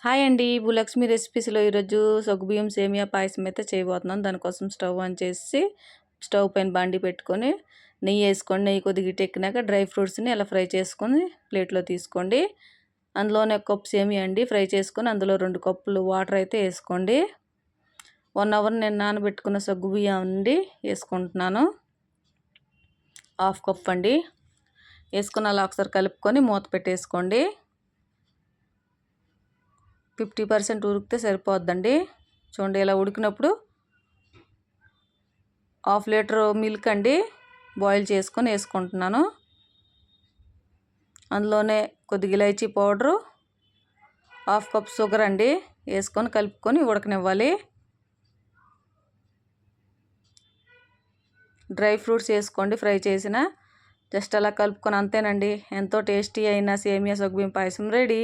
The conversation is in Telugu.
హాయ్ అండి. భూలక్ష్మి రెసిపీస్‌లో ఈరోజు సగ్గుబియ్యం సేమియా పాయసం అయితే చేయబోతున్నాను. దానికోసం స్టవ్ ఆన్ చేసి స్టవ్ పైన బాండీ పెట్టుకొని నెయ్యి వేసుకోండి. నెయ్యి కొద్దిగా హీటెక్కినాక డ్రై ఫ్రూట్స్ని అలా ఫ్రై చేసుకొని ప్లేట్లో తీసుకోండి. అందులోనే ఒక కప్పు సేమియా అండి ఫ్రై చేసుకొని అందులో 2 కప్పులు వాటర్ అయితే వేసుకోండి. 1 అవర్ నేను నానబెట్టుకున్న సగ్గుబియ్యం అండి వేసుకుంటున్నాను. హాఫ్ కప్ అండి వేసుకొని అలా ఒకసారి కలుపుకొని మూత పెట్టేసుకోండి. 50% ఉడికితే సరిపోద్దండి. చూడండి ఇలా ఉడికినప్పుడు హాఫ్ లీటర్ మిల్క్ అండి బాయిల్ చేసుకొని వేసుకుంటున్నాను. అందులోనే కొద్దిగా elaichi powder, half cup sugar అండి వేసుకొని కలుపుకొని ఉడకనివ్వాలి. డ్రై ఫ్రూట్స్ వేసుకోండి ఫ్రై చేసిన. జస్ట్ అలా కలుపుకొని అంతేనండి. ఎంతో టేస్టీ అయిన సేమియా సగ్గుబియ్యం పాయసం రెడీ.